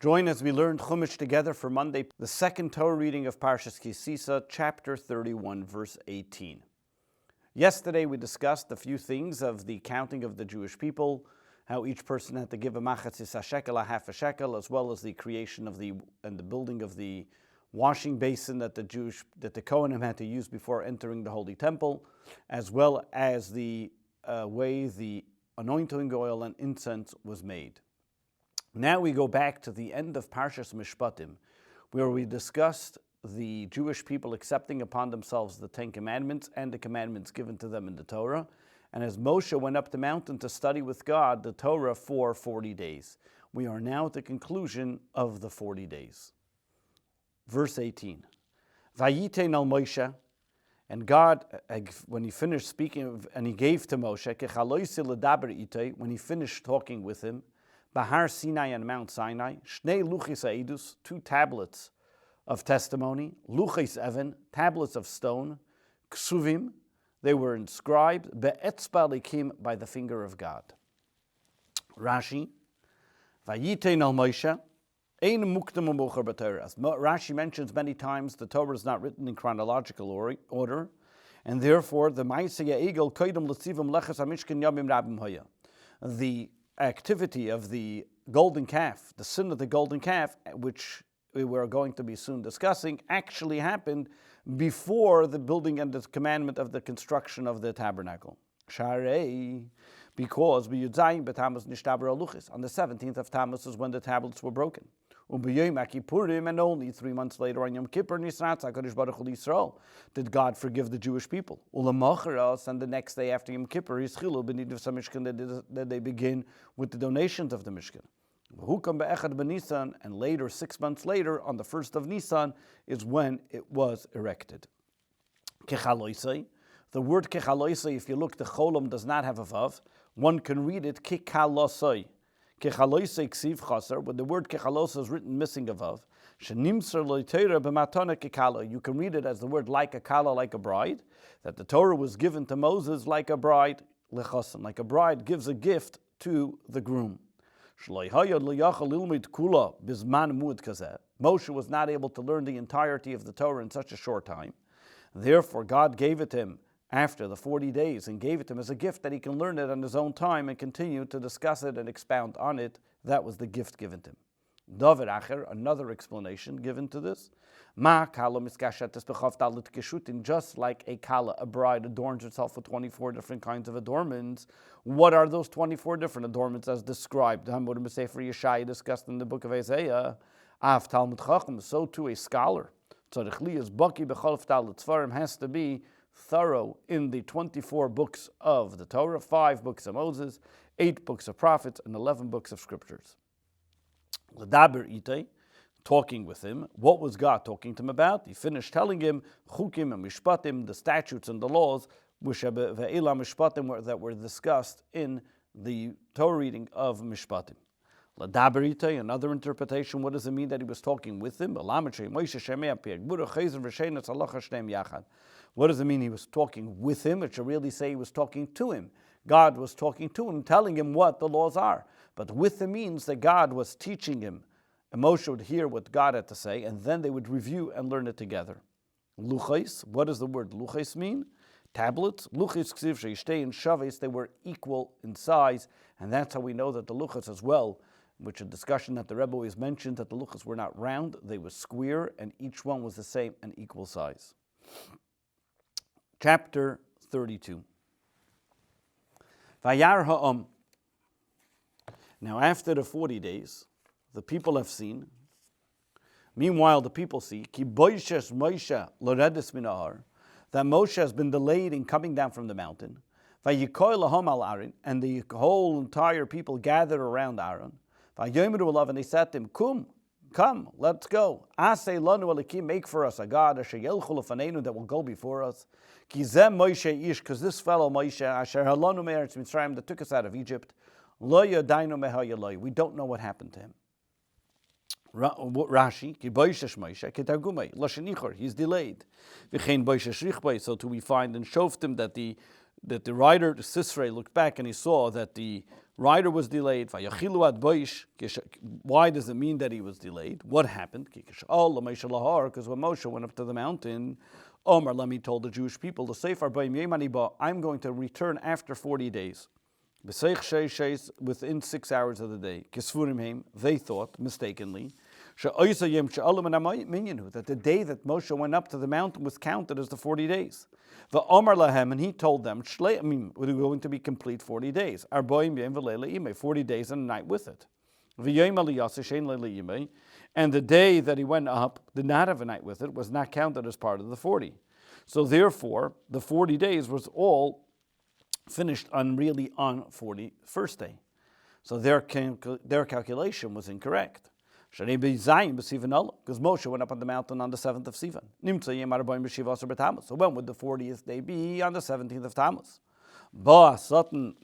Join as we learn Chumash together for Monday, the second Torah reading of Parshas Sisa, chapter 31, verse 18. Yesterday we discussed a few things of the counting of the Jewish people, how each person had to give a machatzis shekel, a half a shekel, as well as the creation of the building of the washing basin that the Kohanim had to use before entering the Holy Temple, as well as the way the anointing oil and incense was made. Now we go back to the end of Parshas Mishpatim, where we discussed the Jewish people accepting upon themselves the Ten Commandments and the commandments given to them in the Torah. And as Moshe went up the mountain to study with God the Torah for 40 days. We are now at the conclusion of the 40 days. Verse 18. Vayitein al Moshe, and God, when he finished speaking, and he gave to Moshe, kechaloisi ledaber itay, when he finished talking with him, Bahar Sinai and Mount Sinai, Shnei Luchis Eidus, 2 tablets of testimony, Luchis Evan, tablets of stone, Ksuvim, they were inscribed, Be'etzba Likim, by the finger of God. Rashi, Vayitein al Moshe, Ein Muktam U'Mocher B'Torah. As Rashi mentions many times, the Torah is not written in chronological order, and therefore the Ma'aseh Egel Koidem L'Tzivim Leches HaMishkan Yamim Rabim Hoya. The activity of the golden calf, the sin of the golden calf, which we were going to be soon discussing, actually happened before the building and the commandment of the construction of the tabernacle. Sharei, because on the 17th of Tammuz is when the tablets were broken. And only 3 months later on Yom Kippur, did God forgive the Jewish people. And the next day after Yom Kippur, that they begin with the donations of the Mishkan. And later, 6 months later, on the 1st of Nisan, is when it was erected. The word kechaloisei, if you look, the cholam does not have a vav. One can read it kechalosei. Kechaloisei ksiv chaser, when the word kechalosei is written missing a vav. Shenimser loiteira b'matana kekala. You can read it as the word like a kala, like a bride. That the Torah was given to Moses like a bride, lechasen, like a bride gives a gift to the groom. Moshe was not able to learn the entirety of the Torah in such a short time. Therefore, God gave it to him after the 40 days and gave it to him as a gift that he can learn it on his own time and continue to discuss it and expound on it. That was the gift given to him. David Acher, another explanation given to this. Just like a kala, a bride, adorns herself with 24 different kinds of adornments. What are those 24 different adornments as described? Hamud Sefer Yeshaya discussed in the book of Isaiah. Av Talmud Chacham, so too a scholar. Has to be thorough in the 24 books of the Torah, 5 books of Moses, 8 books of prophets, and 11 books of scriptures. L'daber itay, talking with him. What was God talking to him about? He finished telling him chukim and mishpatim, the statutes and the laws, that were discussed in the Torah reading of mishpatim. L'daber itay, another interpretation. What does it mean that he was talking with him? What does it mean he was talking with him? It should really say he was talking to him. God was talking to him, telling him what the laws are. But with him means that God was teaching him. And Moshe would hear what God had to say, and then they would review and learn it together. Luchais, what does the word luchais mean? Tablets. Luchais ksiv sheishtei and shaves, they were equal in size, and that's how we know that the luchais as well, which a discussion that the Rebbe always mentioned, that the luchais were not round, they were square, and each one was the same and equal size. Chapter 32. Vayar ha'am. Now after the 40 days, the people have seen. Meanwhile, the people see, Ki boishes Moshe loredis min ha'ar, that Moshe has been delayed in coming down from the mountain. Vayikoy lahom al Aaron, and the whole entire people gathered around Aaron. Vayomeru alav, and they said to him, Come, let's go. Aseh lanu elikim, make for us a God, asher yelchu lefanenu, that will go before us. Ki zeh Moshe ish, because this fellow Moshe, asher halanu me'eretz Mitzrayim, that took us out of Egypt, lo yadainu mehayaloi, we don't know what happened to him. Rashi, ki boishesh Moshe, ki targumei, lashenichor, he's delayed. V'chein boishesh richbei, so too we find in Shoftim that the writer, the Sisrei, looked back and he saw that the rider was delayed. Vayachilu ad boish. Why does it mean that he was delayed? What happened? Because when Moshe went up to the mountain, Omar Lemi told the Jewish people, I'm going to return after 40 days. Within 6 hours of the day. They thought, mistakenly, that the day that Moshe went up to the mountain was counted as the 40 days. The Omar Lahem, and he told them, we're going to be complete 40 days. 40 days and a night with it. And the day that he went up did not have a night with it, was not counted as part of the 40. So therefore, the 40 days was all finished on 41st day. So their calculation was incorrect. Because Moshe went up on the mountain on the 7th of Sivan. So when would the 40th day be? On the 17th of Tammuz.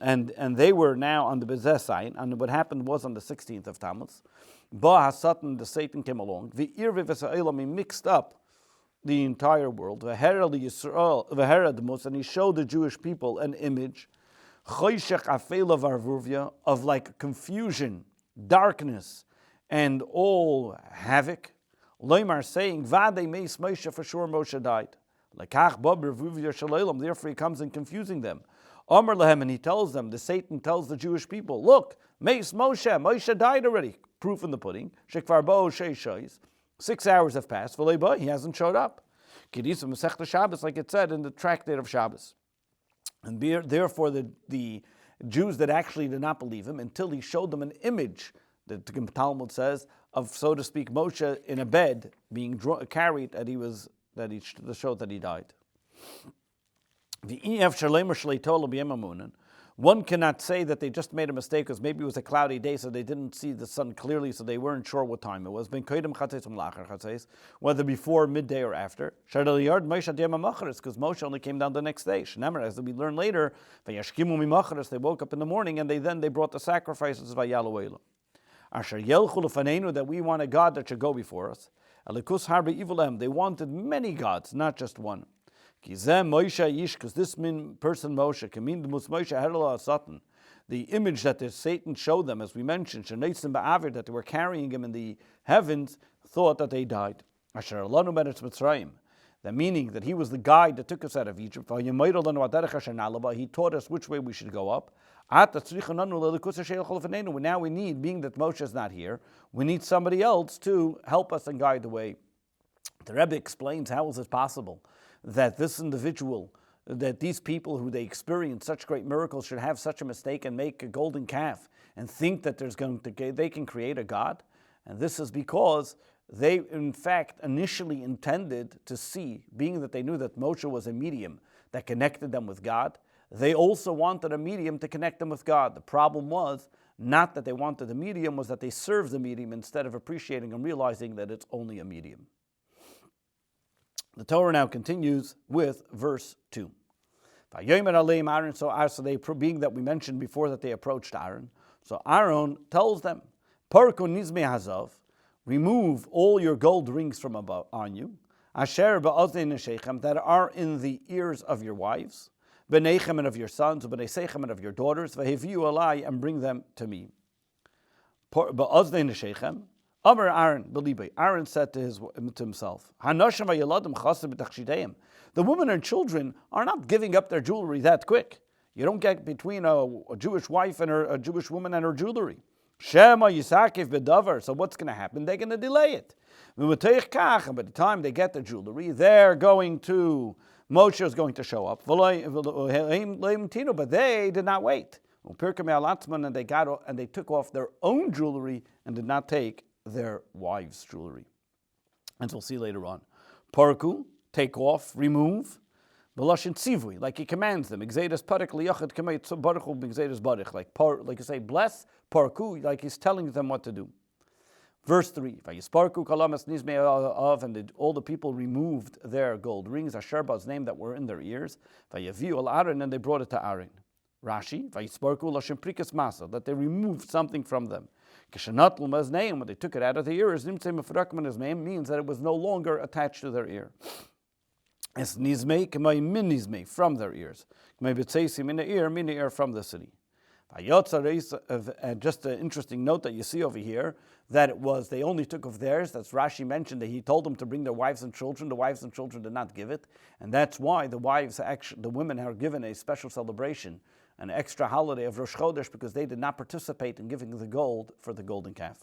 And they were now on the Bezeh sign, and what happened was on the 16th of Tammuz. The Satan came along. The Irvi mixed up the entire world. And he showed the Jewish people an image of like confusion, darkness, and all havoc. Loimar saying, Vade meis Moshe, for sure Moshe died. Therefore he comes and confusing them. Amar Lahem, and he tells them, the Satan tells the Jewish people, look, meis Moshe died already. Proof in the pudding. 6 hours have passed. He hasn't showed up. Like it said in the tractate of Shabbos. And therefore the Jews that actually did not believe him until he showed them an image, the Talmud says, of, so to speak, Moshe in a bed being carried, to show that he died. One cannot say that they just made a mistake because maybe it was a cloudy day, so they didn't see the sun clearly, so they weren't sure what time it was. Whether before, midday, or after. Because Moshe only came down the next day. As we learn later, they woke up in the morning and they brought the sacrifices that we want a God that should go before us. They wanted many gods, not just one. Because this person Moshe, the image that Satan showed them, as we mentioned, that they were carrying him in the heavens, thought that they died. The meaning that he was the guide that took us out of Egypt. He taught us which way we should go up. Now we need, being that Moshe is not here, we need somebody else to help us and guide the way. The Rebbe explains, how is it possible that this individual, that these people who they experience such great miracles should have such a mistake and make a golden calf and think that they can create a God? And this is because they, in fact, initially intended to see, being that they knew that Moshe was a medium that connected them with God, they also wanted a medium to connect them with God. The problem was not that they wanted a medium, was that they served the medium instead of appreciating and realizing that it's only a medium. The Torah now continues with verse 2. So being that we mentioned before that they approached Aaron, so Aaron tells them, Parku nizme hazav, remove all your gold rings from above on you, asher ba'ozein neshechem, that are in the ears of your wives, b'neichem and of your sons, b'neisechem and of your daughters, v'heviu alai, and bring them to me. Ba'ozein neshechem, Amar Aaron, Aaron said to himself, the women and children are not giving up their jewelry that quick. You don't get between a Jewish wife and a Jewish woman and her jewelry. Shema Yisakiv bedavar. So what's going to happen? They're going to delay it. And by the time they get the jewelry, Moshe is going to show up. But they did not wait. And they took off their own jewelry and did not take their wives' jewelry. As we'll see later on. Parku, take off, remove. B'lashin tzivui, like he commands them. Exedas parik liyachad kamei baruchu b'exedas barich. Like you say, bless, parku, like he's telling them what to do. Verse 3. Vayisparku kalamas nizmei of, and all the people removed their gold rings, Asherba's name, that were in their ears. Vayaviu al Aaron, and they brought it to Aaron. Rashi, Vayisparku lashin prikas masa, that they removed something from them. When they took it out of the ears, his name means that it was no longer attached to their ear. Es nizmei k'may min nizmei, from their ears. K'may b'tzeisim in the ear from the city. And just an interesting note that you see over here, that it was they only took of theirs. That's Rashi mentioned that he told them to bring their wives and children. The wives and children did not give it, and that's why the women are given a special celebration, an extra holiday of Rosh Chodesh, because they did not participate in giving the gold for the golden calf.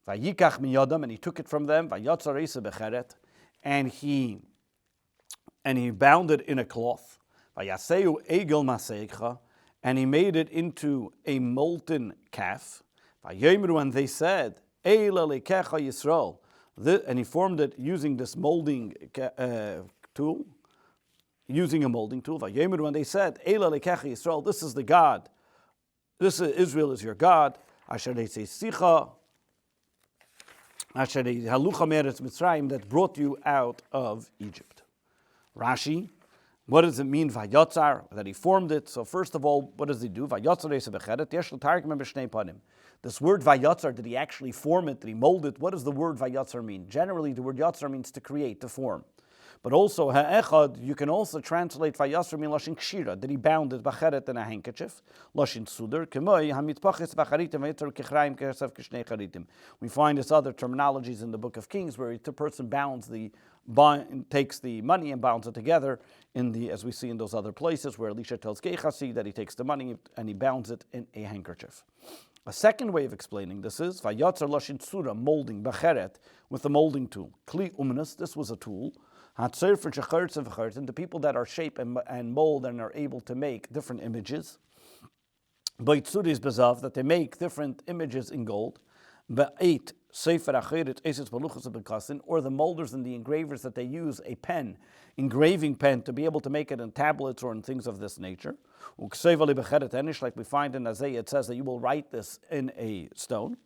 Vayikach miyadam, and he took it from them. Vayotzar isa becheret, and he bound it in a cloth. Vayaseu egel maseikha, and he made it into a molten calf. Vayomru, and they said, Eila lekecha Yisrael, and he formed it using this molding tool, using a molding tool. Vayomru, and they said, Eila lekecha Yisrael, this is the God, Israel is your God. Asher Sisa, Asher halucha meretz Mitzrayim, that brought you out of Egypt. Rashi, what does it mean, Vayotzar, that he formed it? So first of all, what does he do? Vayotzar isa becheret, yesh l'targum b'shnei panim. This word Vayotzar, did he actually form it? Did he mold it? What does the word Vayotzar mean? Generally, the word Yotzar means to create, to form. But also, ha'echad, you can also translate Vayotzar mean Lashon Kshira, that he bound it b'cheret in a handkerchief, Lashon Sudar, k'moi hamitpachis b'charitim v'yitzer k'chraim k'esav k'shnei charitim. We find this other terminologies in the Book of Kings where the person takes the money and bounds it together, as we see in those other places where Elisha tells Gehazi that he takes the money and he bounds it in a handkerchief. A second way of explaining this is Vayotzar Lashon Tzura, molding, b'cheret, with a molding tool. Kli umnus, this was a tool. Hatzer for shechertz and v'chertz, and the people that are shape and mold and are able to make different images. B'itzuris bezav, that they make different images in gold. B'eit sefer acheret eses baluchas b'kasin, or the molders and the engravers that they use a pen, engraving pen, to be able to make it in tablets or in things of this nature. Like we find in Isaiah, it says that you will write this in a stone.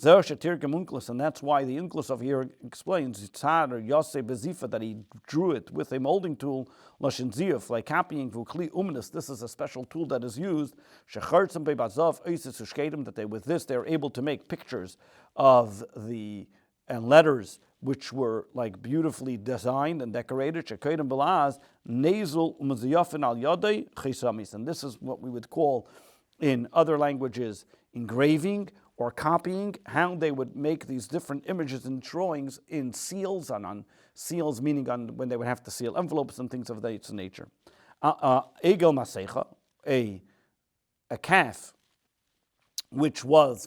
And that's why the Unclus over here explains that he drew it with a molding tool, like copying vukli umnus. This is a special tool that is used. That with this they're able to make pictures of the letters which were like beautifully designed and decorated. And this is what we would call in other languages engraving or copying, how they would make these different images and drawings in seals, and on seals meaning on when they would have to seal envelopes and things of that nature. Egel masecha, a calf which was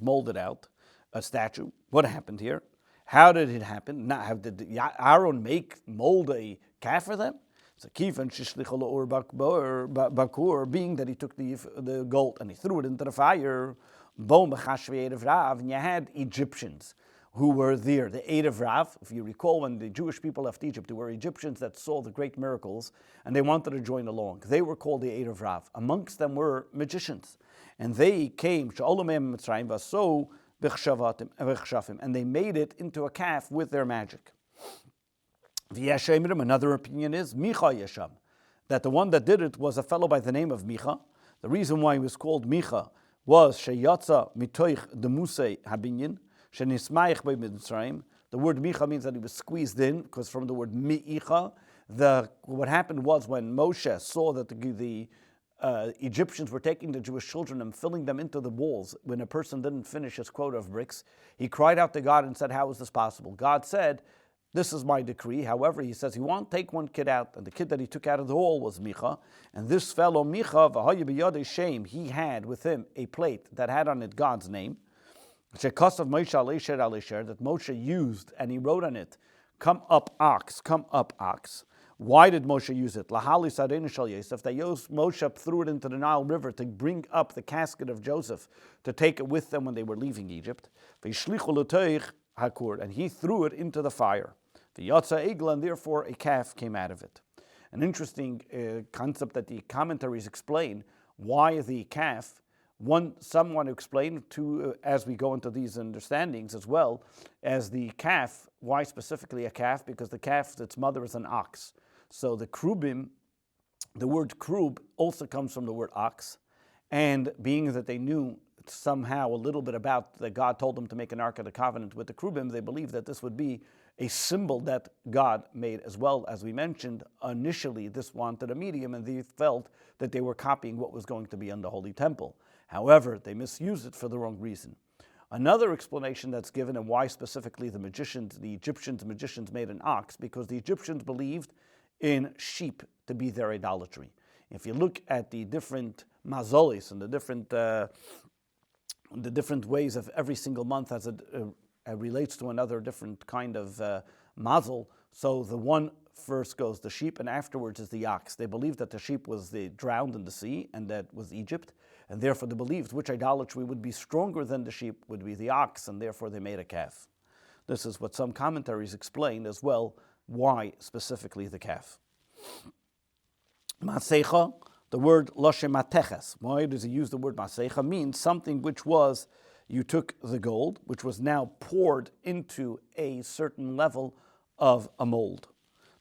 molded out, a statue. What happened here? How did it happen? Did Aaron mold a calf for them? So kifan shishlichol or bakur, being that he took the gold and he threw it into the fire. And you had Egyptians who were there, the Eid of Rav. If you recall, when the Jewish people left Egypt, there were Egyptians that saw the great miracles and they wanted to join along. They were called the Eid of Rav. Amongst them were magicians, and they came and they made it into a calf with their magic. Another opinion is Micha Yesham, that the one that did it was a fellow by the name of Micha. The reason why he was called Micha was sheyatza mitoich demuse habinyan shenismayich by Mitzrayim. The word Micha means that he was squeezed in, because from the word mi'icha, what happened was when Moshe saw that the Egyptians were taking the Jewish children and filling them into the walls when a person didn't finish his quota of bricks, he cried out to God and said, "How is this possible?" God said, "This is my decree." However, he says he won't take one kid out, and the kid that he took out of the wall was Micha. And this fellow Micha, Shem, he had with him a plate that had on it God's name, that Moshe used, and he wrote on it, "Come up ox, come up ox." Why did Moshe use it? Lahali Sadeinu Shal Yosef, that Moshe threw it into the Nile River to bring up the casket of Joseph, to take it with them when they were leaving Egypt. And he threw it into the fire. The Yatza Egel, and therefore a calf came out of it. An interesting concept that the commentaries explain, why the calf. Someone explained as we go into these understandings as well, as the calf. Why specifically a calf? Because the calf, its mother is an ox. So the krubim, the word krub also comes from the word ox, and being that they knew somehow a little bit about that God told them to make an Ark of the Covenant with the krubim, they believed that this would be a symbol that God made as well. As we mentioned, initially this wanted a medium, and they felt that they were copying what was going to be in the Holy Temple. However, they misused it for the wrong reason. Another explanation that's given, and why specifically the Egyptians magicians made an ox, because the Egyptians believed in sheep to be their idolatry. If you look at the different mazolis and the different ways of every single month as it relates to another different kind of mazel, so the one first goes the sheep and afterwards is the ox. They believed that the sheep was drowned in the sea, and that was Egypt, and therefore they believed which idolatry would be stronger than the sheep would be the ox, and therefore they made a calf. This is what some commentaries explain as well, why specifically the calf. Masecha, the word loshe mateches. Why does he use the word masecha? Means something which was, you took the gold, which was now poured into a certain level of a mold.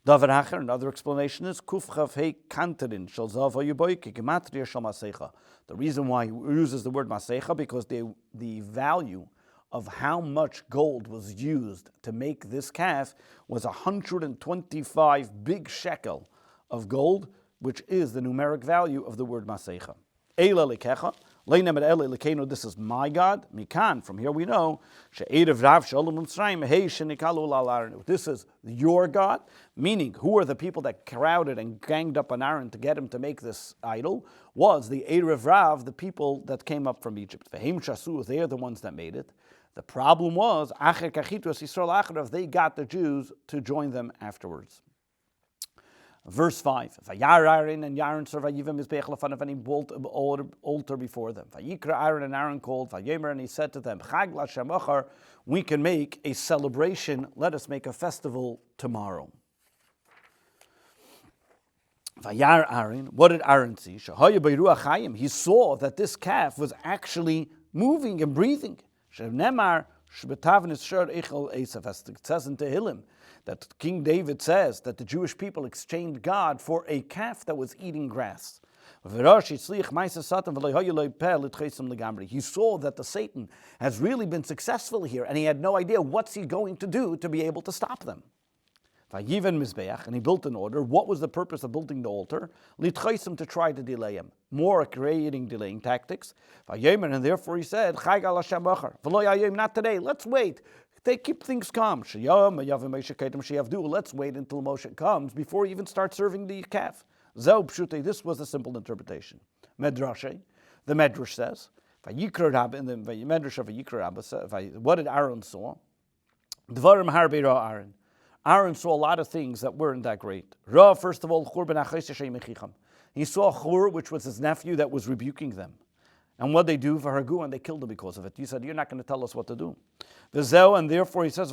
Davar Hacher, another explanation is kufchav hei kanterin shel zav hayuboike gematria shel masecha. The reason why he uses the word masecha, because the value of how much gold was used to make this calf was 125 big shekel of gold, which is the numeric value of the word masecha. Eila lekecha, leinem ele lekenu, this is my God. Mikan, from here we know, she'erev rav shalom Mitzrayim hei shenikalu la'Aaron. This is your God, meaning who are the people that crowded and ganged up on Aaron to get him to make this idol? Was the erev rav, the people that came up from Egypt. V'heim shasu, they are the ones that made it. The problem was, acher kachitus Yisrael acharav, they got the Jews to join them afterwards. Verse 5, Vayar Aaron, and Aaron served Vayivim Mizbeach lefanav, and he built an altar before them. Vayikra Aaron, and Aaron called, Vayomer, and he said to them, Chag l'Hashem achar, we can make a celebration, let us make a festival tomorrow. Vayar Aaron, what did Aaron see? Shahaya b'ruach hayim, he saw that this calf was actually moving and breathing. Shemnemar shbetav nishar echel esav, as it says in Tehillim, that King David says that the Jewish people exchanged God for a calf that was eating grass. He saw that the Satan has really been successful here, and he had no idea what's he going to do to be able to stop them. And he built an altar. What was the purpose of building the altar? To try to delay him. More creating delaying tactics. And therefore he said, not today, let's wait. They keep things calm. Let's wait until Moshe comes before he even starts serving the calf. This was a simple interpretation. Medrash, the Medrash says, in the Medrash of Vayikra Rabba, what did Aaron saw? Dvarim harbe ra Aaron. Aaron saw a lot of things that weren't that great. Ra, first of all, he saw Chur, which was his nephew, that was rebuking them. And what they do for Hargu, and they killed him because of it. He said, you're not going to tell us what to do. And therefore he says,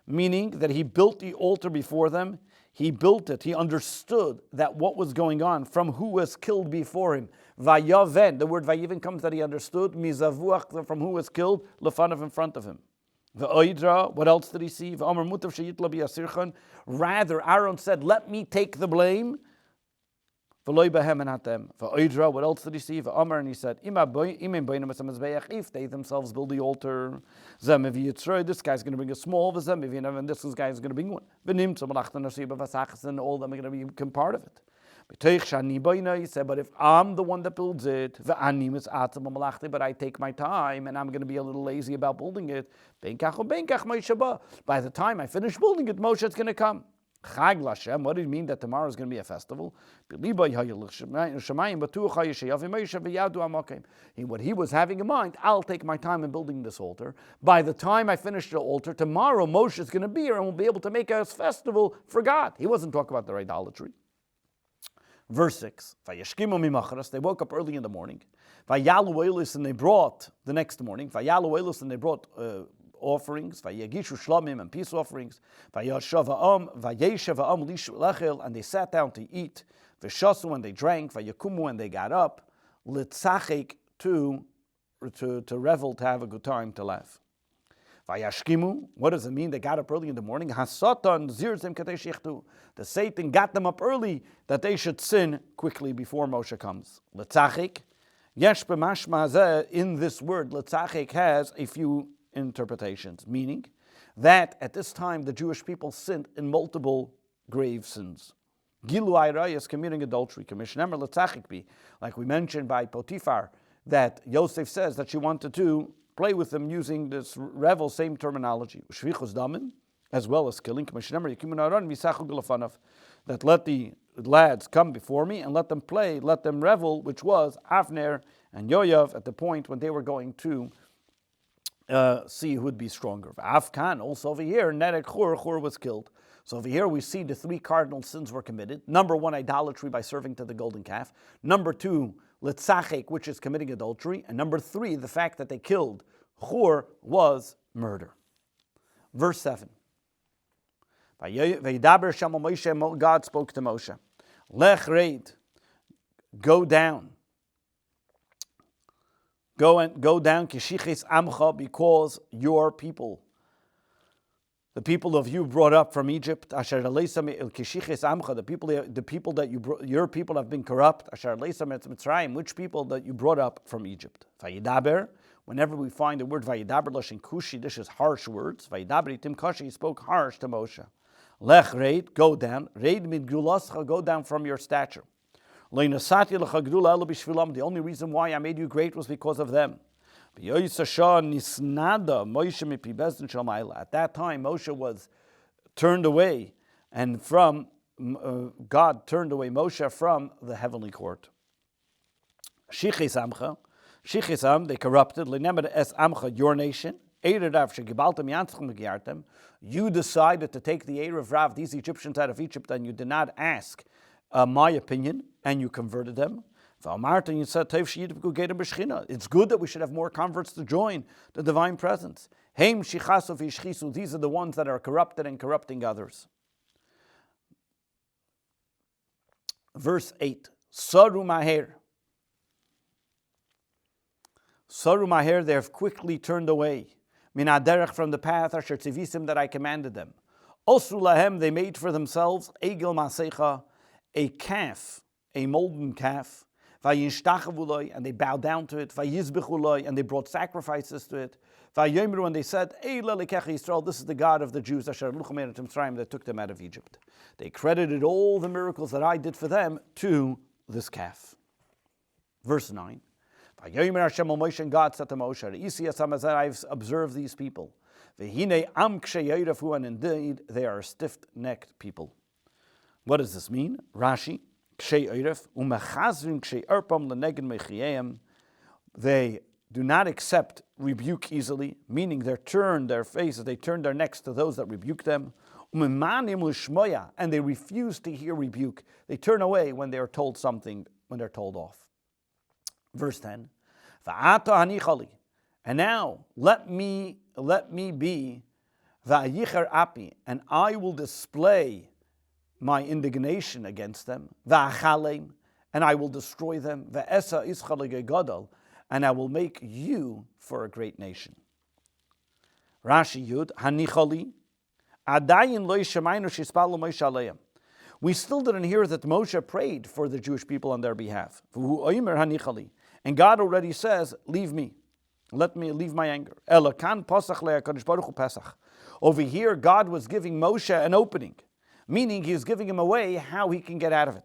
meaning that he built the altar before them. He built it. He understood that what was going on from who was killed before him. Vayaven, the word Vayiven comes that he understood. Mizavuach, from who was killed, lefanav, in front of him. What else did he see? Rather, Aaron said, let me take the blame. What else did he see? And he said, if they themselves build the altar, this guy's going to bring a small, and this guy is going to bring one. And all of them are going to become part of it. He said, but if I'm the one that builds it, but I take my time and I'm going to be a little lazy about building it, by the time I finish building it, Moshe is going to come. Chag l'Hashem, what do you mean that tomorrow is going to be a festival? What he was having in mind, I'll take my time in building this altar. By the time I finish the altar, tomorrow Moshe is going to be here and we'll be able to make a festival for God. He wasn't talking about their idolatry. Verse 6, they woke up early in the morning. And they brought, the next morning, and they brought offerings, vayagishu shlamim, and peace offerings, and they sat down to eat, v'shasu, and they drank, vayakumu, and they got up, litzachik, to revel, to have a good time, to laugh. Vayashkimu, what does it mean? They got up early in the morning. Hasatan zirzim katei shichtu. The Satan got them up early that they should sin quickly before Moshe comes. Litzachik, yesh b'mashma zeh, in this word, litzachik has a few interpretations, meaning that at this time the Jewish people sinned in multiple grave sins. Gilu Ayrayas, committing adultery, Commissioner Letzachikbi, like we mentioned by Potiphar, that Yosef says that she wanted to play with them using this revel, same terminology. Shvichus Damin, as well as killing, Commissioner that let the lads come before me and let them play, let them revel, which was Avner and Yoav at the point when they were going to see who would be stronger. Afkan, also over here, Nerek Chur was killed. So over here we see the three cardinal sins were committed. Number one, idolatry by serving to the golden calf. Number two, litzachek, which is committing adultery. And number three, the fact that they killed Chur was murder. Verse 7. God spoke to Moshe. Lech reid, go down. Go down, kishiches amcha, because your people, the people of you brought up from Egypt, asher leisam el kishiches amcha, the people that you brought, your people have been corrupt, asher leisam et Mitzrayim, which people that you brought up from Egypt. Vayidaber, whenever we find the word vayidaber lashon kushi, this is harsh words. Vayidaber itim kashi, he spoke harsh to Moshe. Lech reid, go down. Reid mid gulascha, go down from your stature. The only reason why I made you great was because of them. At that time, Moshe was turned away, and from God turned away Moshe from the heavenly court. Shichisam, they corrupted. Your nation. You decided to take the Erev Rav, these Egyptians out of Egypt, and you did not ask my opinion, and you converted them. And you said, it's good that we should have more converts to join the divine presence. These are the ones that are corrupted and corrupting others. Verse 8. Saru maher, they have quickly turned away. Minaderech, from the path, asher tzivisim, that I commanded them. Osru lahem, they made for themselves, egel masecha, a calf, a molten calf, and they bowed down to it, and they brought sacrifices to it, and they said, this is the God of the Jews that took them out of Egypt. They credited all the miracles that I did for them to this calf. Verse 9. God said to Moshe, I've observed these people, and indeed they are stiff-necked people. What does this mean? Rashi, they do not accept rebuke easily, meaning they turn their faces, they turn their necks to those that rebuke them. And they refuse to hear rebuke. They turn away when they are told something, when they're told off. Verse 10. And now let me be va'yicher api, and I will display my indignation against them, va'achalem, and I will destroy them, va'esa ischalige gadol, and I will make you for a great nation. Rashi Yud, hanichali, adayin lo yishamaynu shispalo Moshe aleim. We still didn't hear that Moshe prayed for the Jewish people on their behalf. V'hu oimer hanichali, and God already says, leave me, let me leave my anger. Elakan pasach le'akadosh baruch hu pesach. Over here, God was giving Moshe an opening, meaning he is giving him a way how he can get out of it.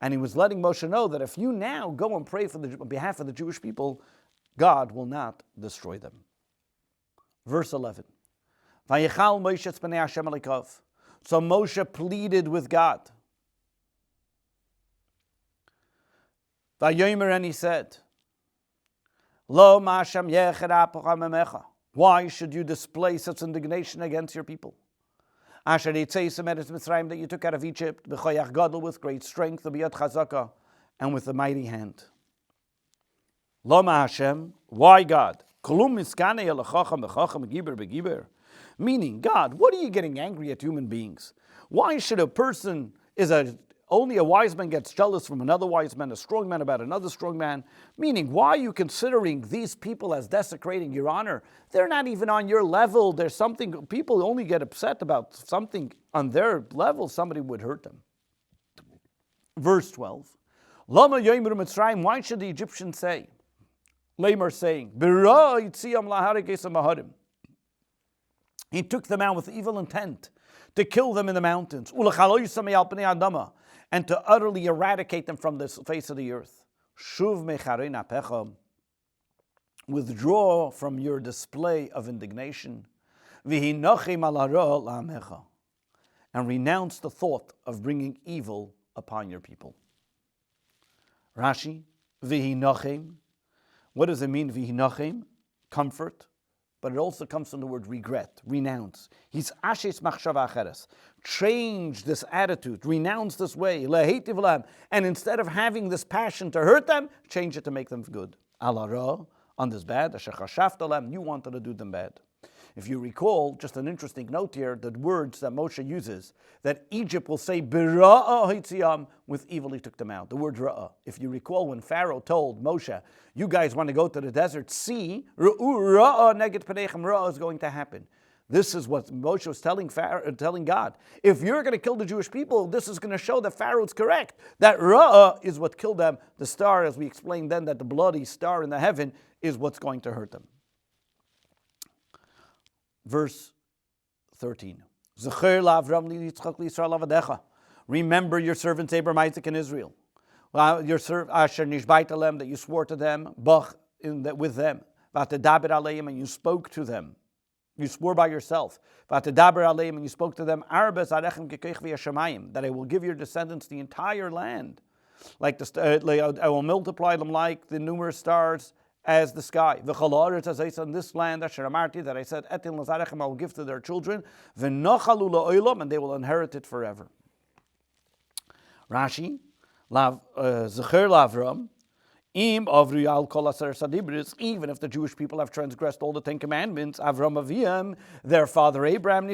And he was letting Moshe know that if you now go and pray on behalf of the Jewish people, God will not destroy them. Verse 11. So Moshe pleaded with God. And he said, Lo ma'ashem yeched apocha memecha. Why should you display such indignation against your people? Asher yitzeisim eretz Mitzrayim, that you took out of Egypt, b'choyach gadol, with great strength, b'yad chazaka, and with a mighty hand. Lo ma'ashem, why God? Kolum miskanei elachacham b'chacham b'giber b'giber. Meaning, God, what are you getting angry at human beings? Why should a person, only a wise man gets jealous from another wise man, a strong man about another strong man? Meaning, why are you considering these people as desecrating your honor? They're not even on your level. There's something, people only get upset about something on their level, somebody would hurt them. Verse 12. Lama yoimru Mitzrayim, why should the Egyptians say? Lamer saying, Bira yitziam laharikesam maharim. He took them out with evil intent to kill them in the mountains, and to utterly eradicate them from the face of the earth. Shuv mecharein apecham, withdraw from your display of indignation, v'hinachim al hara la'amecha, and renounce the thought of bringing evil upon your people. Rashi, v'hinachim, what does it mean, v'hinachim? Comfort. But it also comes from the word regret, renounce. He's ashes machshava acheres. Change this attitude, renounce this way, lehetiv lam, and instead of having this passion to hurt them, change it to make them good. Al hara, on this bad, asher chashafta lam, you wanted to do them bad. If you recall, just an interesting note here, the words that Moshe uses, that Egypt will say, B'ra'a hitziam, with evil he took them out. The word ra'ah. If you recall, when Pharaoh told Moshe, you guys want to go to the desert, see, ra'ah neged panechem, ra'ah is going to happen. This is what Moshe was telling God. If you're going to kill the Jewish people, this is going to show that Pharaoh's correct. That ra'ah is what killed them. The star, as we explained then, that the bloody star in the heaven is what's going to hurt them. Verse 13. Remember your servants Abraham, Isaac, and Israel. Your servant Asher Nishbaitalem, that you swore to them, with them. And you spoke to them. You swore by yourself. And you spoke to them, that I will give your descendants the entire land. Like I will multiply them like the numerous stars as the sky. As I said, in this land, that I said, I will give to their children, and they will inherit it forever. Rashi, Zecher Lavram, even if the Jewish people have transgressed all the 10 commandments, Avram Aviyam, their father Abraham, he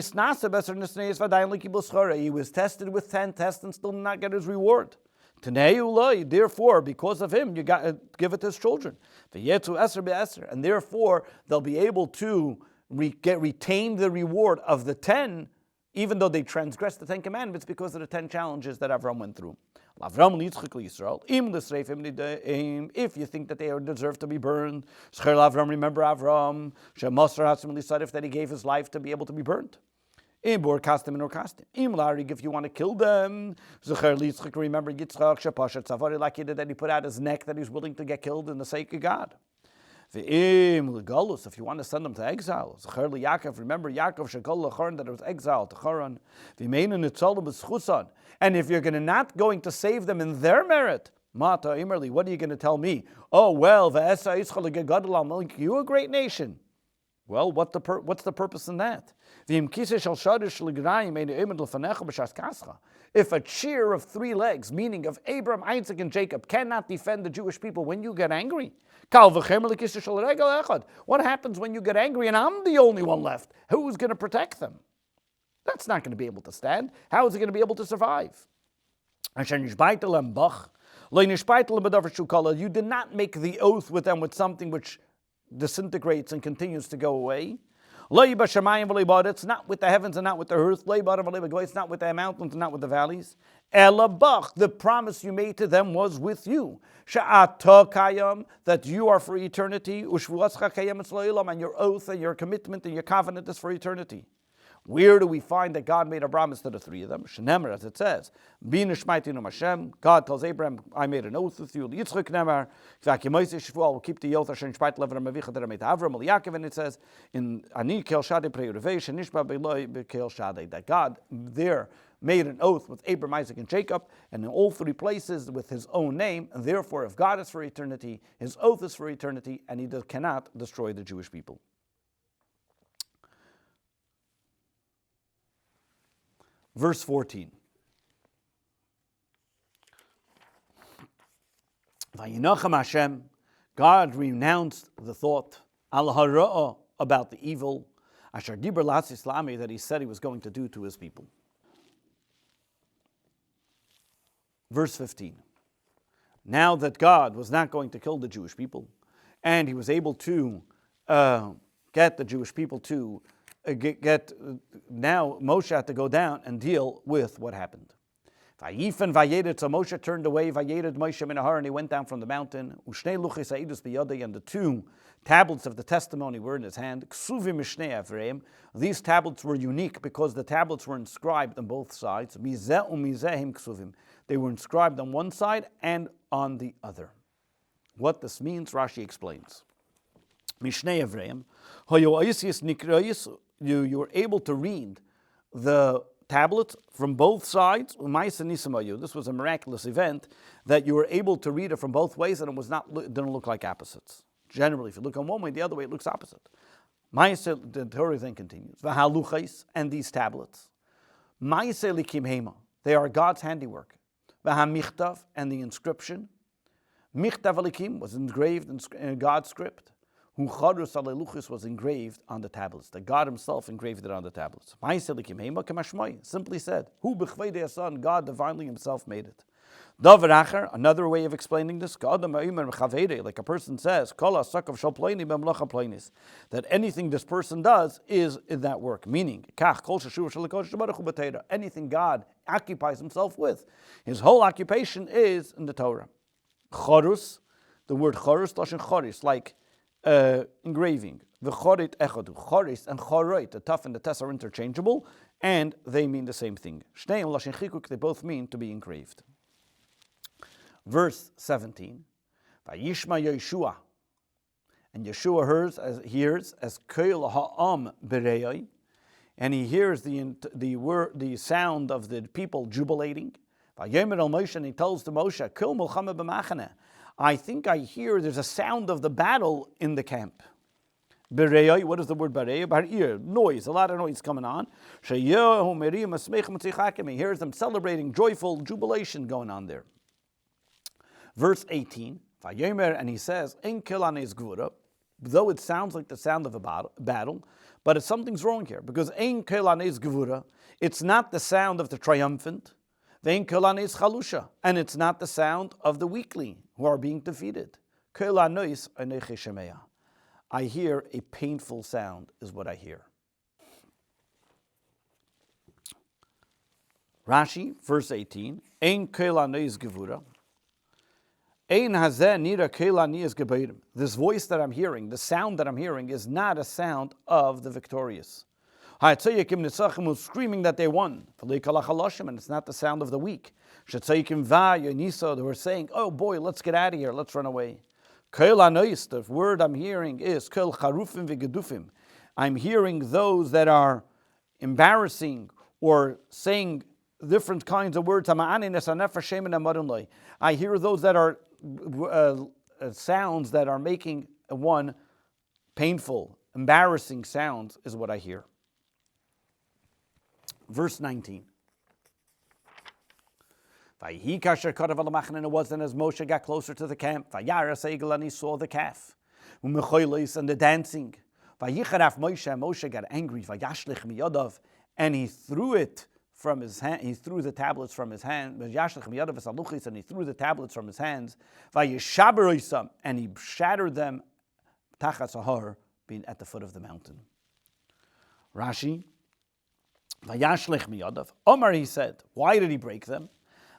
was tested with 10 tests and still did not get his reward. Therefore, because of him, you got to give it to his children. And therefore, they'll be able to retain the reward of the 10, even though they transgressed the 10 commandments because of the 10 challenges that Avram went through. If you think that they deserve to be burned, remember Avram, that he gave his life to be able to be burned. If you want to kill them, remember Yitzchak, like he did, that he put out his neck, that he's willing to get killed in the sake of God. If you want to send them to exile, remember Yaakov, that it was exiled to Haran. And if you're not going to save them in their merit, what are you going to tell me? Oh, well, I'll make you a great nation. Well, what's the purpose in that? If a cheer of 3 legs, meaning of Abraham, Isaac, and Jacob, cannot defend the Jewish people when you get angry, what happens when you get angry and I'm the only one left? Who's going to protect them? That's not going to be able to stand. How is it going to be able to survive? You did not make the oath with them with something which disintegrates and continues to go away. It's not with the heavens and not with the earth. It's not with the mountains and not with the valleys. The promise you made to them was with you. That you are for eternity. And your oath and your commitment and your covenant is for eternity. Where do we find that God made a promise to the 3 of them? Shenemer, as it says, God tells Abraham, I made an oath with you. Yitzchak nemer, I will keep the oath that I made to Avram, Yaakov, and it says in Ani Kel Shadei Preyurevei Nishba Beiloi Bekel Shadei, that God there made an oath with Abraham, Isaac, and Jacob, and in all 3 places with his own name, and therefore if God is for eternity, his oath is for eternity, and he cannot destroy the Jewish people. Verse 14. Vayinachem Hashem, God renounced the thought al hara'ah, about the evil asher diber latz islami, that he said he was going to do to his people. Verse 15. Now that God was not going to kill the Jewish people, and he was able to get the Jewish people to now Moshe had to go down and deal with what happened. Vayifen vayedet, so Moshe turned away, vayedet Moshe minahar, and he went down from the mountain. Ushnei luchis ha'idus biyadei, and the two tablets of the testimony were in his hand. Ksuvim mishnei Ephraim. These tablets were unique because the tablets were inscribed on both sides. Mizeh u'mizeh ksuvim. They were inscribed on one side and on the other. What this means, Rashi explains. Mishnei Ephraim, you were able to read the tablets from both sides. This was a miraculous event that you were able to read it from both ways, and it didn't look like opposites. Generally, if you look on one way, the other way, it looks opposite. The Torah then continues. And these tablets, they are God's handiwork. And the inscription, Michtav Alikim, was engraved in God's script. Charus Aleluchis was engraved on the tablets. That God Himself engraved it on the tablets. Simply said, God divinely Himself made it. Another way of explaining this, like a person says, that anything this person does is in that work. Meaning, anything God occupies Himself with, His whole occupation is in the Torah. Charus, the word charus, lashon charis, like engraving. The chorit echadu. Choris and choroit, the taf and the tes are interchangeable, and they mean the same thing. Shnei lashon chikuk, they both mean to be engraved. Verse 17. Vayishma Yeshua, and Yeshua hears as koil ha'am berei, and he hears the sound of the people jubilating. Vayomer el Moshe, and he tells to Moshe, Kol mulchama b'machane. I think I hear there's a sound of the battle in the camp. Berei, what is the word berei? About ear, noise, a lot of noise coming on. He hears them celebrating, joyful jubilation going on there. Verse 18, Vayomer, and he says, Ein kelanes gvura, though it sounds like the sound of a battle, but something's wrong here, because Ein kelanes gvura, it's not the sound of the triumphant, Vein kelanes chalusha, and it's not the sound of the weakling who are being defeated. Kelanois aneche shemea. I hear a painful sound, is what I hear. Rashi, verse 18, Ein kelanois gevura. Ein hazeh nira kelanias gebeirim. This voice that I'm hearing, the sound that I'm hearing, is not a sound of the victorious. Screaming that they won. And it's not the sound of the weak. They were saying, oh boy, let's get out of here, let's run away. The word I'm hearing is I'm hearing those that are embarrassing or saying different kinds of words. I hear those that are sounds that are making one painful, embarrassing sounds is what I hear. Verse 19. And it wasn't as Moshe got closer to the camp, and he saw the calf, and the dancing. Moshe got angry, and he threw it from his hand. He threw the tablets from his hand. And he threw the tablets from his hands. And he shattered them, being at the foot of the mountain. Rashi. Omar, he said, why did he break them?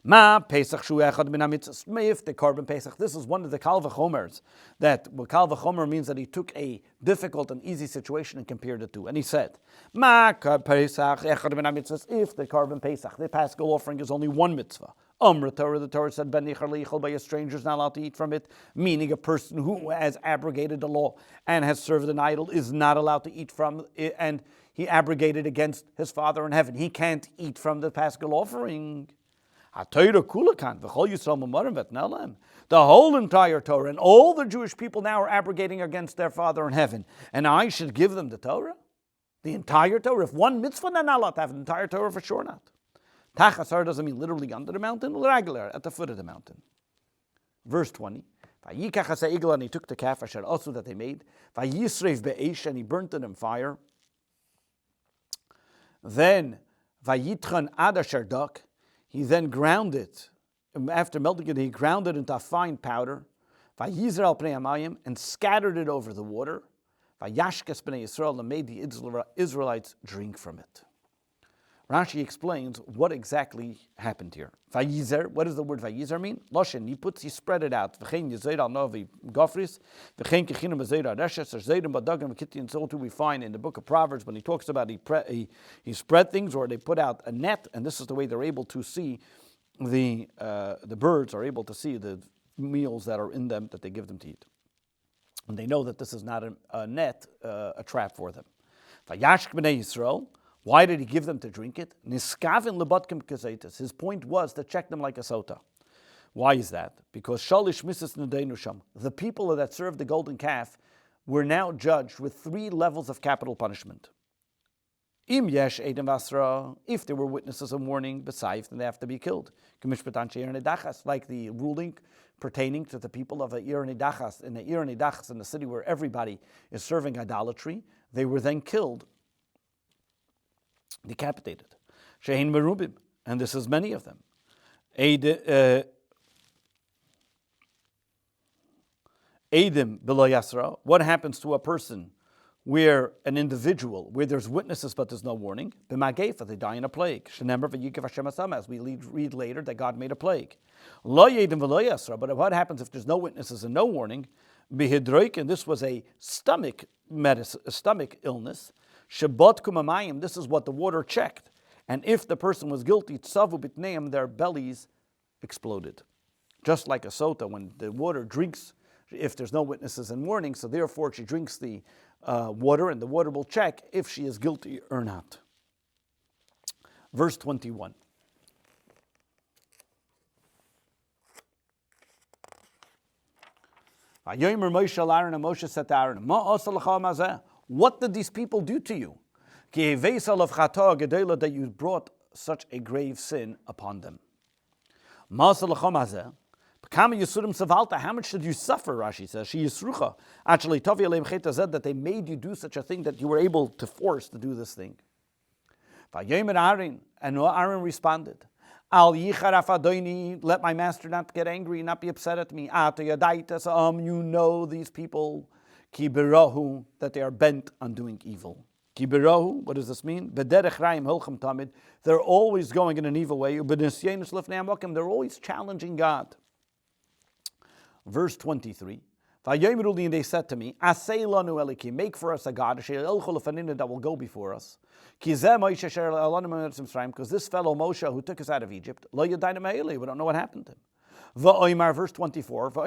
If the Korban Pesach, this is one of the Kal V'chomers, that Kal V'chomer means that he took a difficult and easy situation and compared it to. And he said, if the Korban Pesach, the Paschal offering is only one mitzvah. The Torah said, by a stranger is not allowed to eat from it, meaning a person who has abrogated the law and has served an idol is not allowed to eat from it, and he abrogated against his Father in heaven. He can't eat from the Paschal offering. The whole entire Torah and all the Jewish people now are abrogating against their Father in heaven. And I should give them the Torah? The entire Torah? If one mitzvah, they're not allowed to have the entire Torah, for sure not. Tachasar doesn't mean literally under the mountain, regular, at the foot of the mountain. Verse 20. And he took the calf also that they made, and he burnt it in fire. Then, Vayitchan ad asher dak, he then ground it. After melting it, he ground it into a fine powder. Vayizer al pnei hamayim, and scattered it over the water. Vayashkes bnei Yisrael, and made the Israelites drink from it. Rashi explains what exactly happened here. Vayizer, what does the word vayizer mean? Loshen, he spread it out. V'chein yizer al novi gofris, v'chein kechinam yizer al reshes, zerim badagam v'kiti, and so too we find in the book of Proverbs when he talks about he spread things, or they put out a net, and this is the way they're able to see the birds are able to see the meals that are in them that they give them to eat. And they know that this is not a net, a trap for them. Vayashk b'nei Yisrael. Why did he give them to drink it? Niskavin lebotkim kazaitis. His point was to check them like a sota. Why is that? Because shalish misas nedeinu sham. The people that served the golden calf were now judged with 3 levels of capital punishment. Im yesh edem vasra. If there were witnesses of warning, b'saif, then they have to be killed. K'mishpatan she'ir nedachas, like the ruling pertaining to the people of the Ir Nidachas, in the Ir Nidachas, in the city where everybody is serving idolatry, they were then killed, decapitated. Shehin merubim, and this is many of them. Edim below Yasra. What happens to a person where an individual, where there's witnesses but there's no warning? B'magefa, they die in a plague. As we read later that God made a plague. Lo yedim v'lo Yasra. But what happens if there's no witnesses and no warning? B'hidroik, and this was a stomach illness. Shabbat kumamayim, this is what the water checked. And if the person was guilty, tzavu bitneim, their bellies exploded. Just like a sota, when the water drinks, if there's no witnesses and warning, so therefore she drinks the water, and the water will check if she is guilty or not. Verse 21. Vayomer Moshe al Aaron, and Moshe said to Aaron, Ma asa l'cha mazeh? What did these people do to you? Ki heveisa of chata gedela, that you brought such a grave sin upon them. Ma asa l'cha mazeh? How much did you suffer? Rashi says, She yisrucha. Actually, Tavi Aleim Cheta said that they made you do such a thing that you were able to force to do this thing. Vayomer Aaron, and Aaron responded, Al yicharaf adoini, let my master not get angry, not be upset at me. Ata yadaitas, you know these people, ki berahu, that they are bent on doing evil. Ki berahu, what does this mean? Bederech raim holchem tamid, they're always going in an evil way. Ubenisyenus lifnei amokim, they're always challenging God. Verse 23. And they said to me, Asei lanu eliki, make for us a God that will go before us. Because this fellow Moshe who took us out of Egypt, we don't know what happened to him. Verse 24. So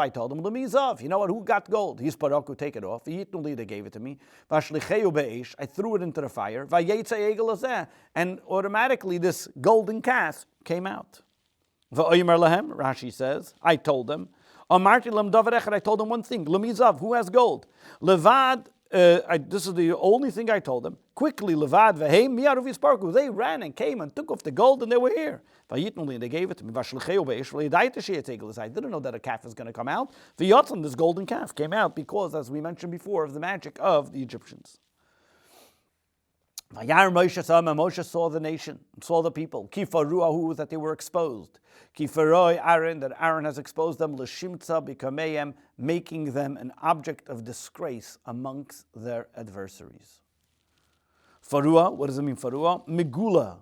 I told him, you know what? Who got gold? He's Paraku, take it off. They gave it to me. I threw it into the fire. And automatically this golden calf came out. Rashi says, I told them, I told them one thing. Lemizav, who has gold? Levad, this is the only thing I told them. Quickly, Levad, vehem, miyaruv yisparku. They ran and came and took off the gold, and they were here. And they gave it to me. I didn't know that a calf was going to come out. V'yotzon, this golden calf came out because, as we mentioned before, of the magic of the Egyptians. Moshe saw the nation, saw the people. Kifaruahu, that they were exposed. Kifaroi Aaron, that Aaron has exposed them. L'shimtza b'kameyem, making them an object of disgrace amongst their adversaries. Farua, what does it mean? Farua, migula,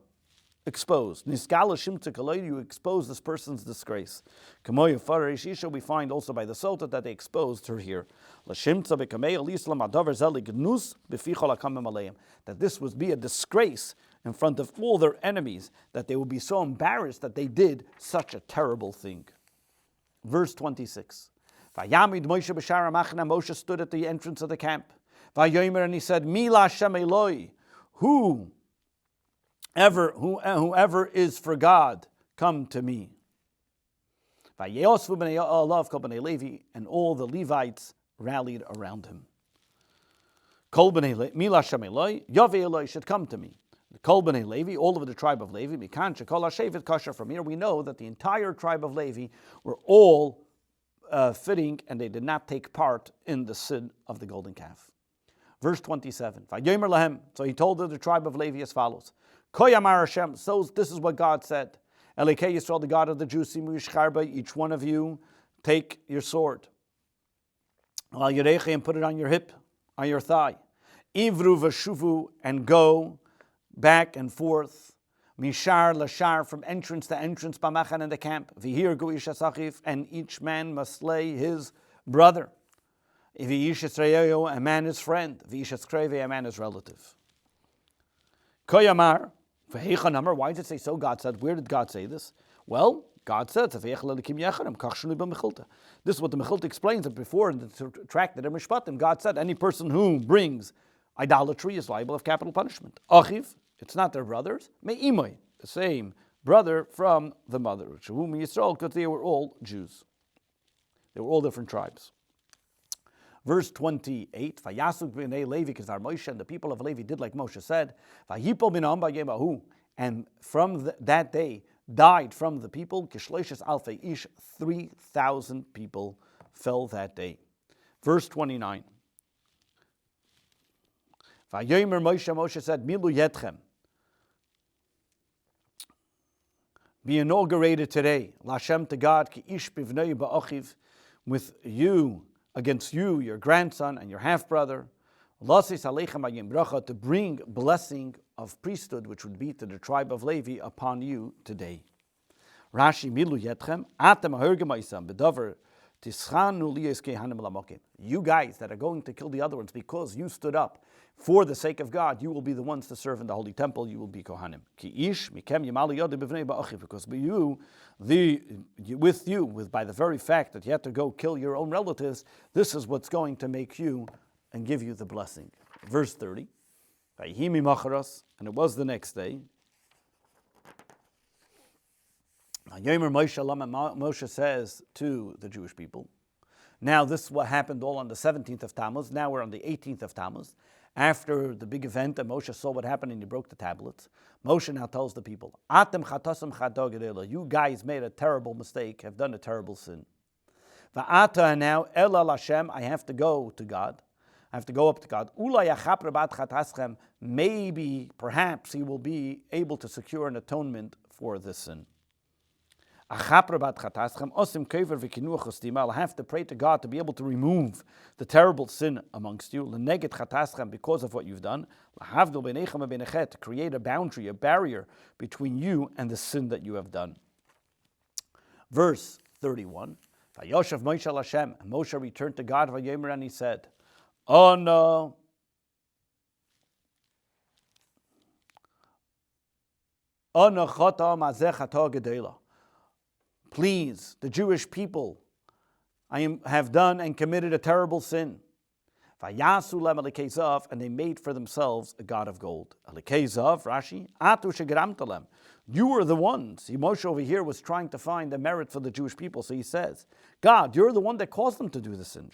exposed. Niskala shimtza kalei, you expose this person's disgrace. Kamoya faray shisha, we find also by the Sota that they exposed her here. L'shimtza b'kamei l'islam adavar zeli gnus b'fichol hakamim aleim, that this would be a disgrace in front of all their enemies, that they would be so embarrassed that they did such a terrible thing. Verse 26. Vayamid Moshe b'shara machna, Moshe stood at the entrance of the camp. Vayomer, and he said, Mila Hashem Eloi, whoever is for God, come to me. Vayosvu b'nei Olav kol b'nei Levi, and all the Levites rallied around him. Kol b'nei Mila Hashem Eloi, Yaveh Eloi should come to me. Kol b'nei Levi, all of the tribe of Levi, Mikan shekol hashevet kasher. From here we know that the entire tribe of Levi were all fitting, and they did not take part in the sin of the golden calf. Verse 27. Vayomer lahem, so he told the tribe of Levi as follows. Koyamar Hashem, so this is what God said. Elikei Yisrael, the God of the Jews, simu yishcharba, each one of you take your sword. Al yerechi, and put it on your hip, on your thigh. Ivru v'shuvu, and go. back and forth, mishar lashar, from entrance to entrance, b'machan, in the camp, v'hir gu ish asachiv, and each man must slay his brother. V'ish esreyo, a man his friend, v'ish eskreve, a man his relative. Koyamar, v'heicha namar, why does it say so? God said, where did God say this? Well, God said, this is what the Mechilta explains it before in the tractate of Mishpatim. God said, any person who brings idolatry is liable of capital punishment. Achiv, it's not their brothers. Me'imoy, the same brother from the mother. Shehum Yisrael, because they were all Jews. They were all different tribes. Verse 28, Vayasuk b'nei Levi kizar Moshe, and the people of Levi did like Moshe said, Vayipol binam b'yemahu, and from that day died from the people, Kishleishes alfei ish, 3,000 people fell that day. Verse 29, Vayomer Moshe, Moshe said, Milu yetchem, be inaugurated today, Lashem, to God, ki ish bivnei ba'achiv, with you, against you, your grandson and your half-brother, to bring blessing of priesthood, which would be to the tribe of Levi, upon you today. Rashi, milu yetchem, atem ha'hergemaisam, bedover tischanu liyes kehanim lamokim. You guys that are going to kill the other ones because you stood up for the sake of God, you will be the ones to serve in the holy temple. You will be kohanim. Ki ish mikem yimali yod b'vnei ba'achiv, because by the very fact that you had to go kill your own relatives, this is what's going to make you and give you the blessing. Verse 30, Vayhimi macharos, and it was the next day. Yomer Moshe Lama, Moshe says to the Jewish people, now this is what happened all on the 17th of Tammuz, now we're on the 18th of Tammuz, after the big event that Moshe saw what happened and he broke the tablets. Moshe now tells the people, Atem chatasam chadog, you guys made a terrible mistake, have done a terrible sin. Va'ata, now, Ela Lashem, I have to go to God. I have to go up to God. Maybe, perhaps, he will be able to secure an atonement for this sin. I'll have to pray to God to be able to remove the terrible sin amongst you, because of what you've done, to create a boundary, a barrier between you and the sin that you have done. Verse 31, Moshe returned to God, and he said, oh no, please, the Jewish people, have done and committed a terrible sin. And they made for themselves a god of gold. Rashi, you were the ones. See, Moshe over here was trying to find the merit for the Jewish people. So he says, God, you're the one that caused them to do the sin.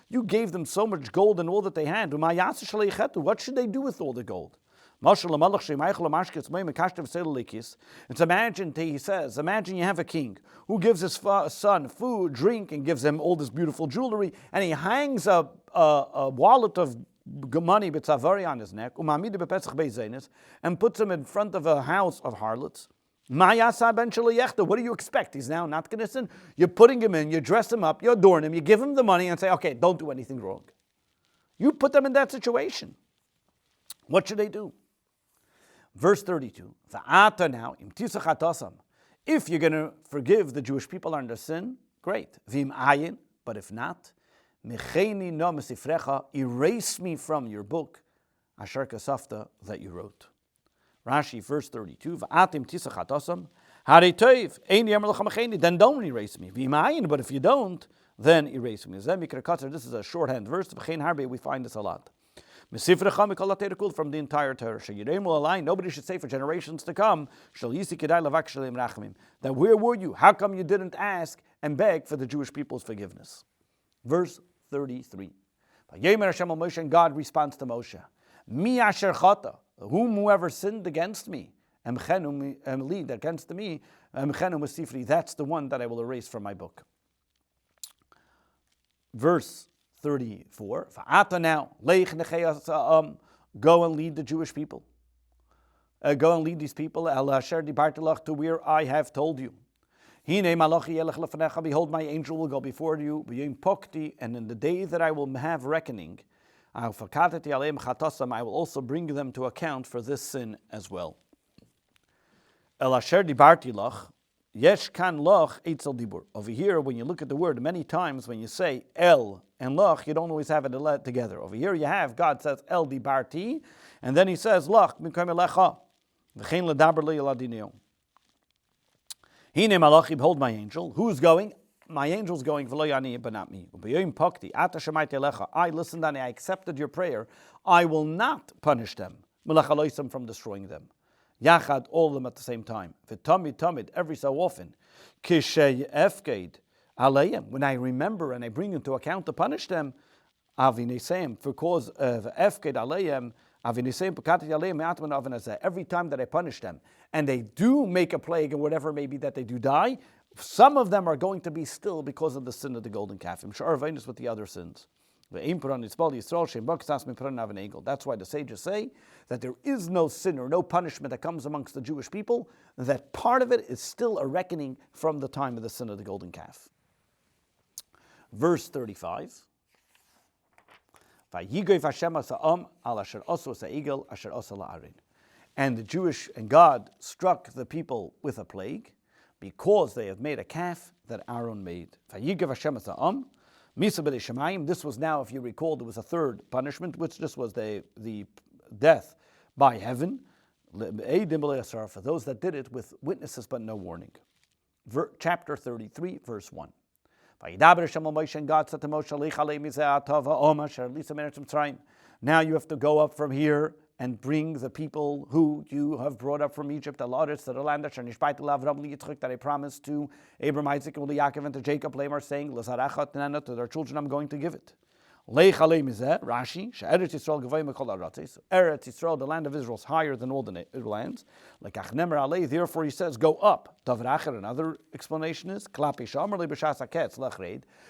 You gave them so much gold and all that they had. What should they do with all the gold? It's imagine, he says, imagine you have a king who gives his son food, drink, and gives him all this beautiful jewelry, and he hangs a wallet of money on his neck, and puts him in front of a house of harlots. What do you expect? He's now not going to sin. You're putting him in, you dress him up, you adorn him, you give him the money and say, okay, don't do anything wrong. You put them in that situation. What should they do? Verse 32, Va'ata now, im tisach atasam. If you're going to forgive the Jewish people on their sin, great. V'im ayin, but if not, mecheni no mesifrecha, erase me from your book, asher kasafta, that you wrote. Rashi, verse 32, Va'atim tisach atasam, harei toiv, ein yamer lecha mecheni, then don't erase me. V'im ayin, but if you don't, then erase me. This is a shorthand verse. V'chein harbe, we find this a lot. From the entire Torah. Nobody should say for generations to come, that where were you? How come you didn't ask and beg for the Jewish people's forgiveness? Verse 33. And God responds to Moshe, Mi asher chata, whomever sinned against me, against me, that's the one that I will erase from my book. Verse 34. Now, go and lead the Jewish people. Go and lead these people to where I have told you. Behold, my angel will go before you, and in the day that I will have reckoning, I will also bring them to account for this sin as well. El asher dibarti lach, yesh kan lach eitzel dibur. Over here, when you look at the word, many times when you say el and lach, you don't always have it together. Over here, you have God says el dibarti, and then He says lach mikam lecha, v'chein ledaber le'eladineo. Hine malachi, behold my angel. Who's going? My angel's going, but not me. I listened and I accepted your prayer. I will not punish them from destroying them. Yachad, all of them at the same time. Tamid, every so often. When I remember and I bring into account to punish them, for cause of efked alayim, every time that I punish them, and they do make a plague or whatever it may be that they do die, some of them are going to be still because of the sin of the golden calf. With the other sins. That's why the sages say that there is no sin or no punishment that comes amongst the Jewish people, that part of it is still a reckoning from the time of the sin of the golden calf. Verse 35. And the Jewish and God struck the people with a plague because they have made a calf that Aaron made. This was now, if you recall, there was a third punishment, which this was the death by heaven, for those that did it with witnesses but no warning. Chapter 33, verse 1. And God said to Moshe, now you have to go up from here and bring the people who you have brought up from Egypt, to the land that I promised to Abraham, Isaac, and Yaakov, and to Jacob, Lamar, saying, to their children I'm going to give it. Rashi, Eretz Yisrael, the land of Israel, is higher than all the lands. Therefore he says, go up. Another explanation is,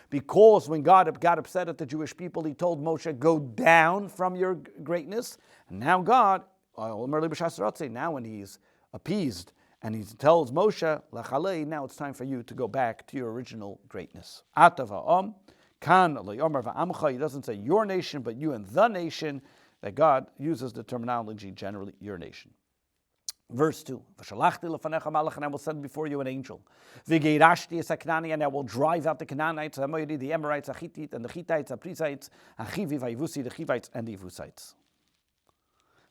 because when God got upset at the Jewish people, He told Moshe, go down from your greatness. And now God, now when He's appeased, and He tells Moshe, now it's time for you to go back to your original greatness. He doesn't say your nation, but you and the nation, that God uses the terminology generally, your nation. Verse 2, and I will send before you an angel. And I will drive out the Canaanites, the Amorites, the Hittite, and the Hittites, the Perizzites, the Hivites, and the Yevusites.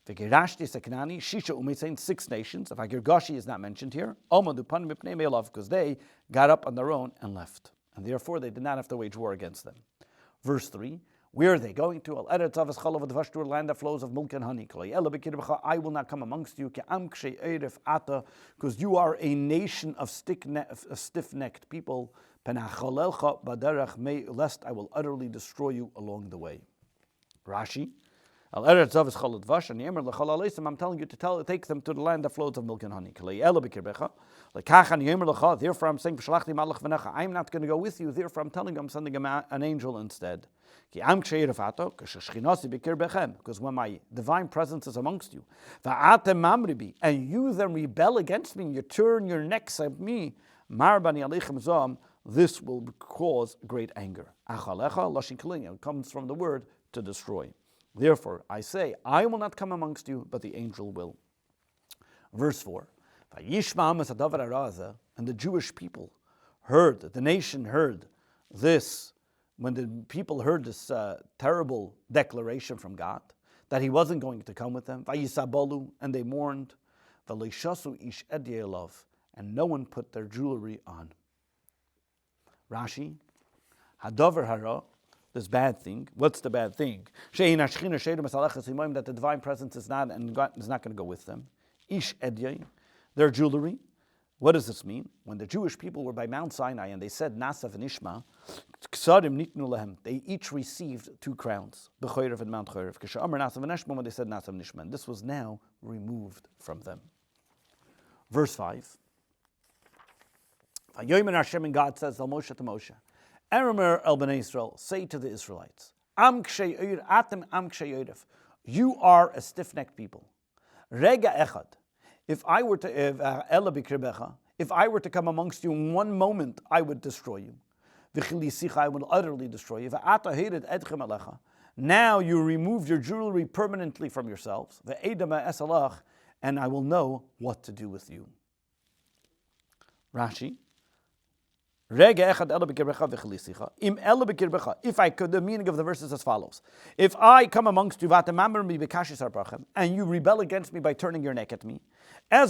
Shisha 6 nations. If Girgashi is not mentioned here, because they got up on their own and left. And therefore they did not have to wage war against them. Verse 3, where are they going to? The land that flows of milk and honey. I will not come amongst you, because you are a nation of stiff-necked people, lest I will utterly destroy you along the way. Rashi, I'm telling you to take them to the land that flows of milk and honey. Therefore I'm saying, I'm not going to go with you, therefore I'm telling you I'm sending an angel instead. Because when my divine presence is amongst you, and you then rebel against me, and you turn your necks at me, this will cause great anger. It comes from the word to destroy. Therefore, I say, I will not come amongst you, but the angel will. Verse 4, and the Jewish people heard, the nation heard this, when the people heard this terrible declaration from God, that He wasn't going to come with them, and they mourned, and no one put their jewelry on. Rashi, Hadavar hara, this bad thing. What's the bad thing? That the divine presence is not, and God is not going to go with them. Ish edyay, their jewelry. What does this mean? When the Jewish people were by Mount Sinai and they said Nasav and Ishma, they each received 2 crowns. B'chorev and Mount Chorev. When they said Nasav and Ishma, and this was now removed from them. Verse 5. And God says, El Moshe to Moshe, Eramer el Bnei Yisrael, say to the Israelites, you are a stiff-necked people. Rega echad, if I were to come amongst you in one moment, I would destroy you. I would utterly destroy you. Now you remove your jewelry permanently from yourselves. And I will know what to do with you. Rashi. If I could, the meaning of the verse is as follows. If I come amongst you, and you rebel against me by turning your neck at me, I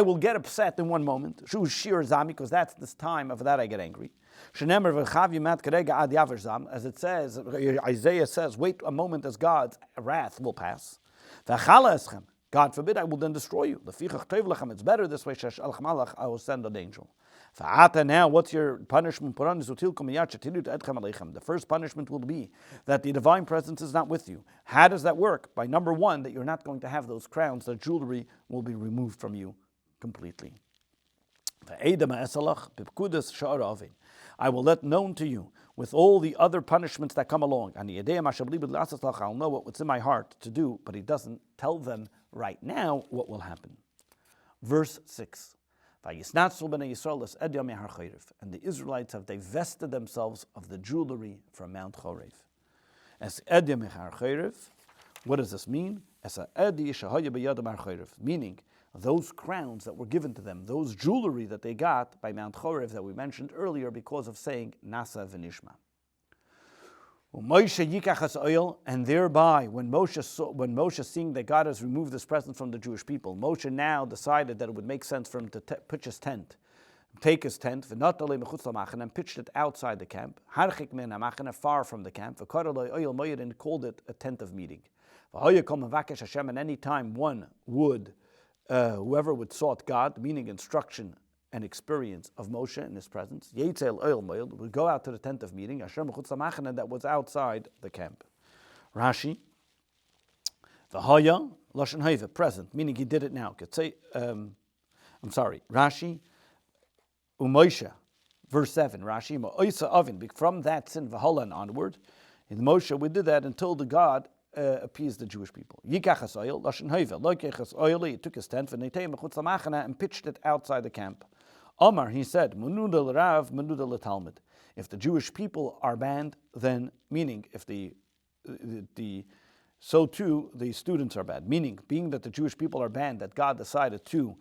will get upset in one moment, because that's this time of that I get angry. As it says, Isaiah says, wait a moment as God's wrath will pass. God forbid, I will then destroy you. It's better this way, I will send an angel. Now, what's your punishment? The first punishment will be that the divine presence is not with you. How does that work? By number one, that you're not going to have those crowns, the jewelry will be removed from you completely. I will let known to you with all the other punishments that come along. I'll know what's in my heart to do, but he doesn't tell them right now what will happen. Verse 6. And the Israelites have divested themselves of the jewelry from Mount Chorev. What does this mean? Meaning, those crowns that were given to them, those jewelry that they got by Mount Chorev that we mentioned earlier because of saying Nasa v'nishma. And thereby, when Moshe seeing that God has removed this presence from the Jewish people, Moshe now decided that it would make sense for him to pitch his tent, take his tent, and pitched it outside the camp, far from the camp, and called it a tent of meeting. And any time one would, whoever would sought God, meaning instruction and experience of Moshe in his presence, would go out to the tent of meeting, that was outside the camp. Rashi, V'haya, Lashon Haiva, present, meaning he did it now. Rashi, Moshe, verse 7, Rashi, from that sin, V'holan onward, in Moshe, we did that until the God appeased the Jewish people. Yikachas oil, Lashon Haiva, Loikechas oil, he took his tent, and pitched it outside the camp. Omar, he said, Menuda l'Rav, Menuda l'Talmud. If the Jewish people are banned, then, meaning, if so too the students are banned. Meaning, being that the Jewish people are banned, that God decided to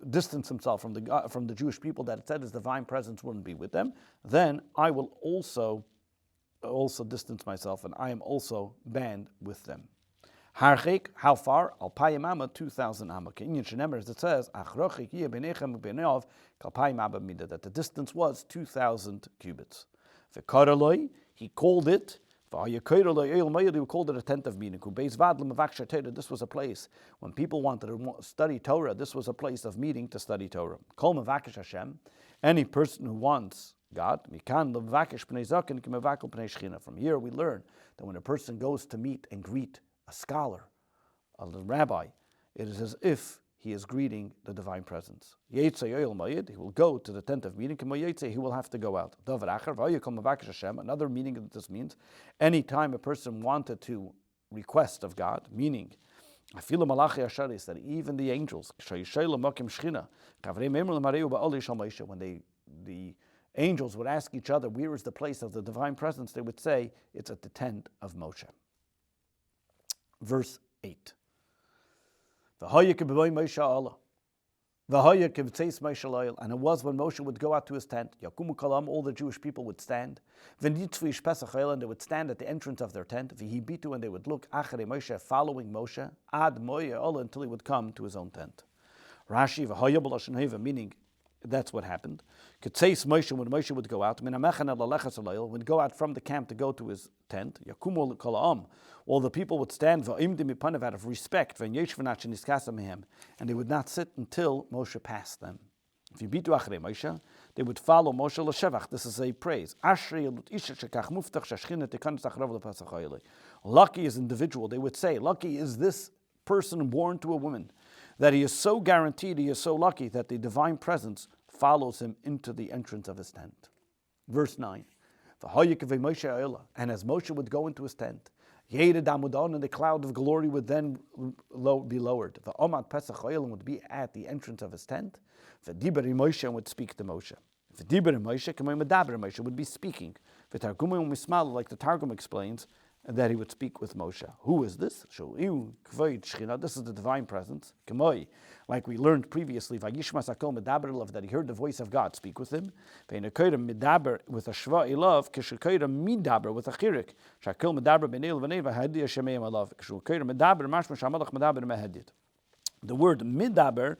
distance himself from the Jewish people, that it said his divine presence wouldn't be with them, then I will also distance myself, and I am also banned with them. Harchik, how far? Al payim amma, 2,000 amma. As it says, that the distance was 2,000 cubits. He called it, he called it a tent of meeting. This was a place, when people wanted to study Torah, this was a place of meeting to study Torah. Any person who wants God, from here we learn that when a person goes to meet and greet a scholar, a rabbi, it is as if he is greeting the divine presence. He will go to the tent of meeting, he will have to go out. Another meaning that this means, any time a person wanted to request of God, meaning, that even the angels, when the angels would ask each other, where is the place of the divine presence, they would say, it's at the tent of Moshe. Verse 8. And it was when Moshe would go out to his tent, all the Jewish people would stand, and they would stand at the entrance of their tent, and they would look following Moshe, until he would come to his own tent. Rashi, meaning that's what happened. When Moshe would go out, would go out from the camp to go to his tent, all the people would stand out of respect, and they would not sit until Moshe passed them. If you beat Moshe, they would follow Moshe l'shevach. This is a praise. Lucky is individual. They would say, lucky is this person born to a woman, that he is so guaranteed, he is so lucky that the divine presence follows him into the entrance of his tent. Verse 9. And as Moshe would go into his tent, and the cloud of glory would then be lowered. The Omad Pesach would be at the entrance of his tent. The Diberi Moshe would speak to Moshe. The Diberi Moshe would be speaking. Like the Targum explains, that he would speak with Moshe. Who is this? This is the divine presence. Like we learned previously, that he heard the voice of God speak with him. With a shva ilav, midaber with a chirik. The word midaber,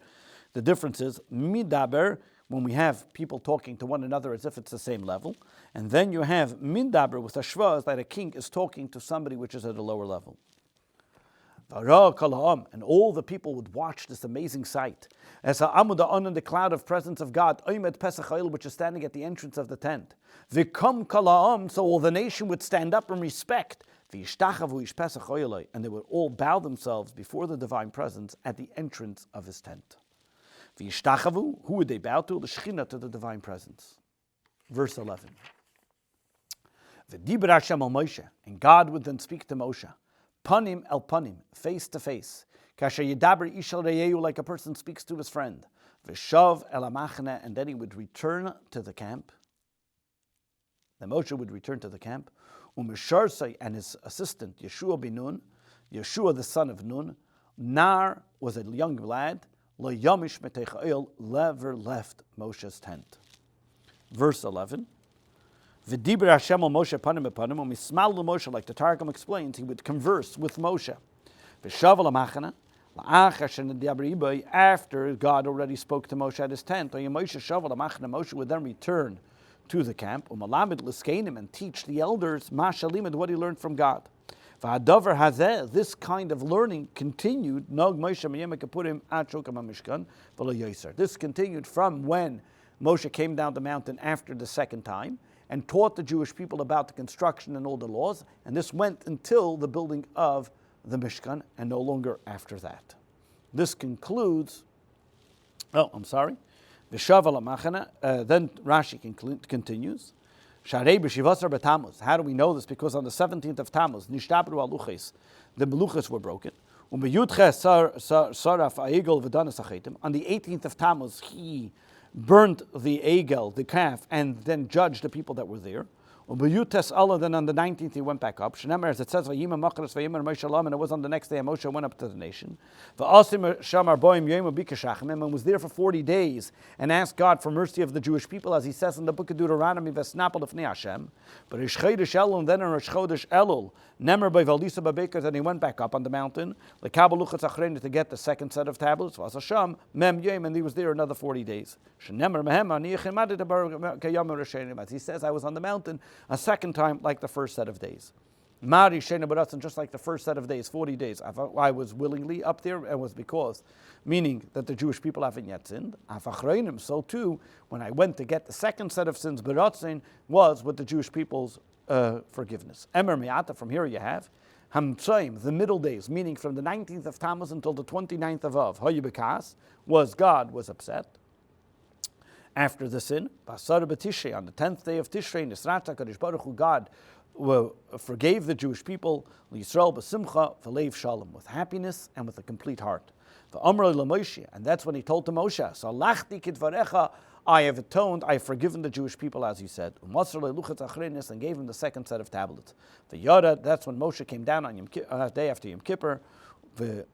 the difference is midaber, when we have people talking to one another as if it's the same level. And then you have mindaber with a shva, that a king is talking to somebody which is at a lower level. And all the people would watch this amazing sight. As ha'amuda on the cloud of presence of God, which is standing at the entrance of the tent. V'kom kala'am, so all the nation would stand up in respect. And they would all bow themselves before the divine presence at the entrance of his tent. V'yishtachavu, who would they bow to? The Shekhinah, to the divine presence. Verse 11. V'diber Hashem al Moshe, and God would then speak to Moshe. Panim el panim, face to face. Kasher yidaber ish al reyehu, like a person speaks to his friend. V'shav el amachane, and then he would return to the camp. Then Moshe would return to the camp. U'misharsai, and his assistant, Yeshua bin Nun, Yeshua the son of Nun. Nar was a young lad. Lo yamish meteicha'il, never left Moshe's tent. Verse 11. V'diber Hashem al Moshe panim epanim, u'mismal Moshe, like the Targum explains, he would converse with Moshe. V'shav al amachana, la'achar shenediber ibay, after God already spoke to Moshe at his tent. Moshe shav al amachana, Moshe would then return to the camp, u'malamid l'skenim, and teach the elders ma'shalim, what he learned from God. V'hadavar hazeh, this kind of learning continued. Nog Moshe miyem kapurim ad shokam hamishkan v'lo yoser. This continued from when Moshe came down the mountain after the second time and taught the Jewish people about the construction and all the laws. And this went until the building of the Mishkan, and no longer after that. This concludes. Then Rashi continues. How do we know this? Because on the 17th of Tammuz, the meluchas were broken. On the 18th of Tammuz, he burnt the egel, the calf, and then judged the people that were there. Then on the 19th he went back up. As it says, and it was on the next day Moshe went up to the nation. And was there for 40 days and asked God for mercy of the Jewish people, as he says in the book of Deuteronomy, but then in Rosh Chodesh Elul, then he went back up on the mountain to get the second set of tablets. And he was there another 40 days. As he says, I was on the mountain a second time like the first set of days. Mari Shena Baratzin, just like the first set of days, 40 days. I was willingly up there, and was because, meaning that the Jewish people haven't yet sinned. So too, when I went to get the second set of sins, Baratzin was with the Jewish people's forgiveness. Emer Mi'ata, from here you have Hamtzoim, the middle days, meaning from the 19th of Tammuz until the 29th of Av. Hoyebekas, God was upset. After the sin, Basar b'Tishrei, on the 10th day of Tishrei, Nisrat HaKadosh Baruch Hu, God forgave the Jewish people, Yisrael b'simcha v'leiv shalom, with happiness and with a complete heart. V'amrei l'Moshe, and that's when he told to Moshe, Salachti kidvarecha, I have atoned, I have forgiven the Jewish people, as he said. U'masar le'luchat achrenis, and gave him the second set of tablets. V'yada, that's when Moshe came down on the day after Yom Kippur, and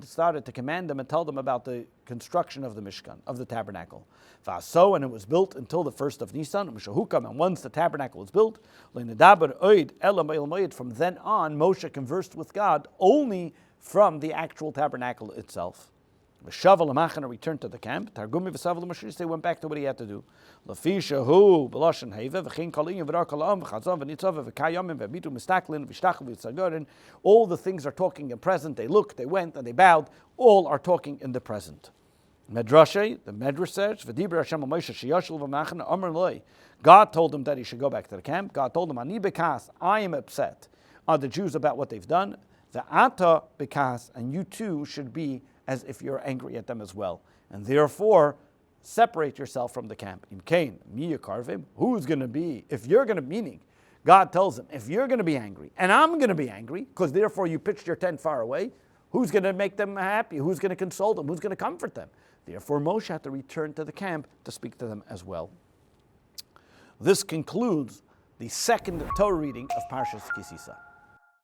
started to command them and tell them about the construction of the Mishkan, of the tabernacle. And it was built until the 1st of Nisan, and once the tabernacle was built, from then on, Moshe conversed with God only from the actual tabernacle itself. V'shav l'machana, returned to the camp. Targumi v'sav l'mashris, they went back to what he had to do. L'fisha hu b'loshen heva v'chein kaliyim v'rar kalam v'chazam v'nitzav v'kayamim v'bitu mistaklin v'shtachel v'tzagorin. All the things are talking in present. They looked, they went, and they bowed. All are talking in the present. Medrashe, the Medrash says, v'diber Hashem al Moshe sheyashul v'machana amar loi. God told him that he should go back to the camp. God told him, ani bekas, I am upset on the Jews about what they've done. V'ata bekas, and you too should be as if you're angry at them as well. And therefore, separate yourself from the camp. Im kain, miya karvim, who's going to be, if you're going to, meaning, God tells him, if you're going to be angry, and I'm going to be angry, because therefore you pitched your tent far away, who's going to make them happy? Who's going to console them? Who's going to comfort them? Therefore, Moshe had to return to the camp to speak to them as well. This concludes the second Torah reading of Parshas Sisa.